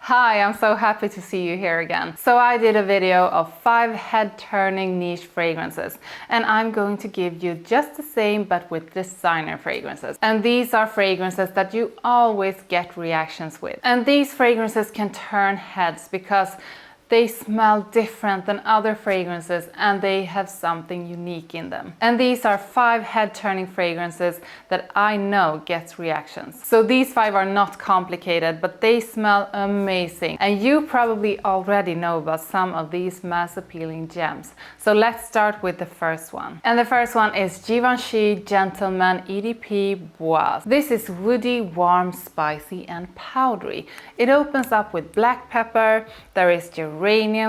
Hi, I'm so happy to see you here again. So I did a video of 5 head-turning niche fragrances, and I'm going to give you just the same but with designer fragrances. And these are fragrances that you always get reactions with. And these fragrances can turn heads because they smell different than other fragrances and they have something unique in them. And these are 5 head-turning fragrances that I know gets reactions. So these 5 are not complicated, but they smell amazing. And you probably already know about some of these mass-appealing gems. So let's start with the first one. And the first one is Givenchy Gentleman EDP Bois. This is woody, warm, spicy and powdery. It opens up with black pepper, there is geranium,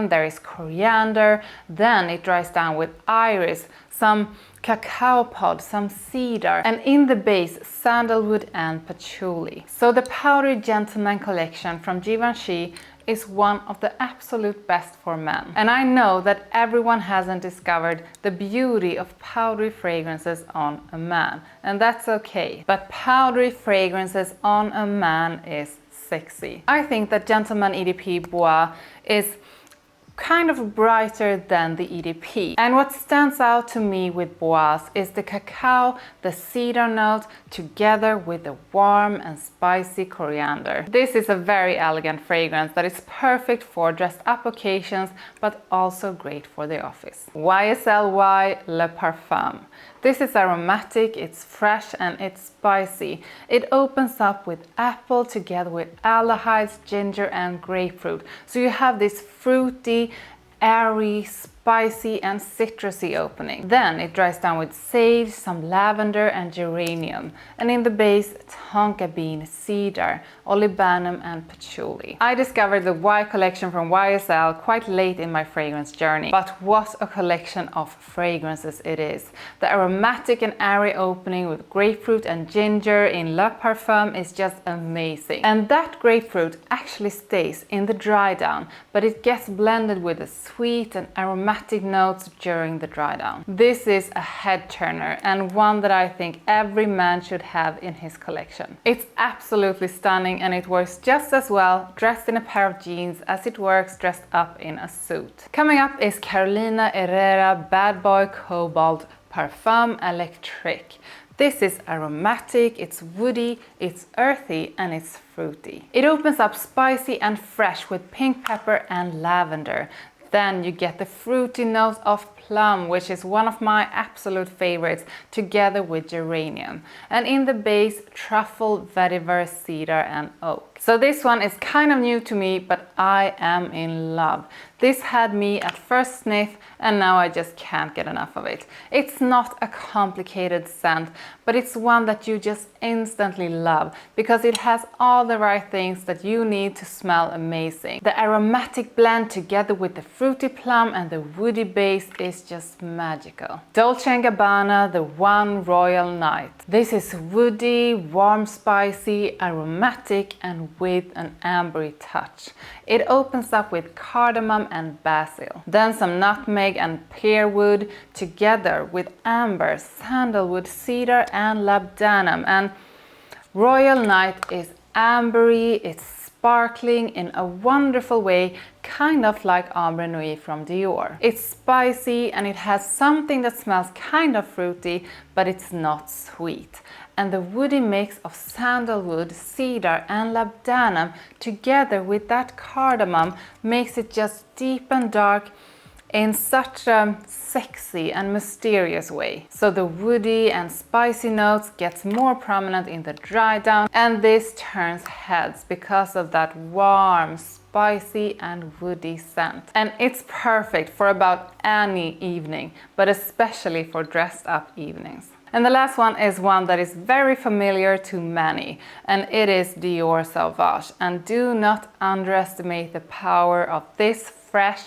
there is coriander, then it dries down with iris, some cacao pod, some cedar, and in the base sandalwood and patchouli. So the Powdery Gentleman collection from Givenchy is one of the absolute best for men. And I know that everyone hasn't discovered the beauty of powdery fragrances on a man, and that's okay. But powdery fragrances on a man is sexy. I think that Gentleman EDP Bois is kind of brighter than the EDP. And what stands out to me with Bois is the cacao, the cedar note, together with the warm and spicy coriander. This is a very elegant fragrance that is perfect for dressed up occasions, but also great for the office. YSL Le Parfum. This is aromatic, it's fresh and it's spicy. It opens up with apple together with aldehydes, ginger and grapefruit. So you have this fruity, airy, spicy and citrusy opening. Then it dries down with sage, some lavender and geranium. And in the base, tonka bean, cedar, olibanum and patchouli. I discovered the Y collection from YSL quite late in my fragrance journey. But what a collection of fragrances it is. The aromatic and airy opening with grapefruit and ginger in Le Parfum is just amazing. And that grapefruit actually stays in the dry down, but it gets blended with the sweet and aromatic notes during the dry down. This is a head turner and one that I think every man should have in his collection. It's absolutely stunning and it works just as well dressed in a pair of jeans as it works dressed up in a suit. Coming up is Carolina Herrera Bad Boy Cobalt Parfum Electric. This is aromatic, it's woody, it's earthy and it's fruity. It opens up spicy and fresh with pink pepper and lavender. Then you get the fruity note of plum, which is one of my absolute favorites, together with geranium. And in the base, truffle, vetiver, cedar and oak. So this one is kind of new to me, but I am in love. This had me at first sniff and now I just can't get enough of it. It's not a complicated scent, but it's one that you just instantly love because it has all the right things that you need to smell amazing. The aromatic blend together with the fruity plum and the woody base is just magical. Dolce Gabbana The One Royal Night. This is woody, warm, spicy, aromatic and with an ambery touch. It opens up with cardamom and basil. Then some nutmeg and pear wood together with amber, sandalwood, cedar and labdanum. And Royal Night is ambery, it's sparkling in a wonderful way, kind of like Ambre Nuit from Dior. It's spicy and it has something that smells kind of fruity, but it's not sweet. And the woody mix of sandalwood, cedar and labdanum together with that cardamom makes it just deep and dark in such a sexy and mysterious way. So the woody and spicy notes gets more prominent in the dry down, and this turns heads because of that warm, spicy and woody scent. And it's perfect for about any evening, but especially for dressed up evenings. And the last one is one that is very familiar to many, and it is Dior Sauvage. And do not underestimate the power of this fresh,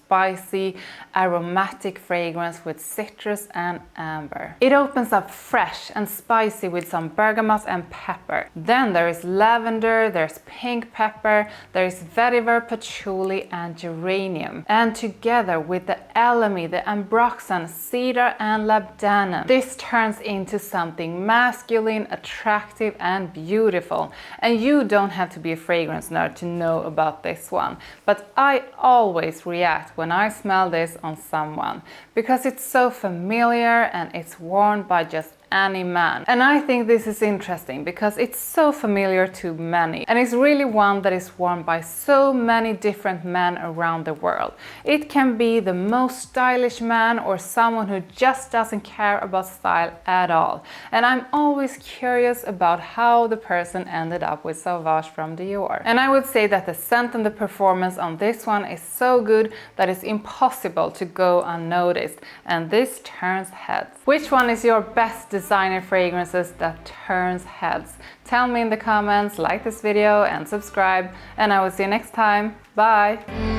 spicy, aromatic fragrance with citrus and amber. It opens up fresh and spicy with some bergamot and pepper. Then there is lavender, there's pink pepper, there is vetiver, patchouli and geranium. And together with the elemi, the ambroxan, cedar and labdanum, this turns into something masculine, attractive and beautiful. And you don't have to be a fragrance nerd to know about this one, but I always react when I smell this on someone because it's so familiar and it's worn by just any man. And I think this is interesting because it's so familiar to many, and it's really one that is worn by so many different men around the world. It can be the most stylish man or someone who just doesn't care about style at all. And I'm always curious about how the person ended up with Sauvage from Dior. And I would say that the scent and the performance on this one is so good that it's impossible to go unnoticed, and this turns heads. Which one is your best designer fragrances that turns heads? Tell me in the comments, like this video and subscribe, and I will see you next time. Bye!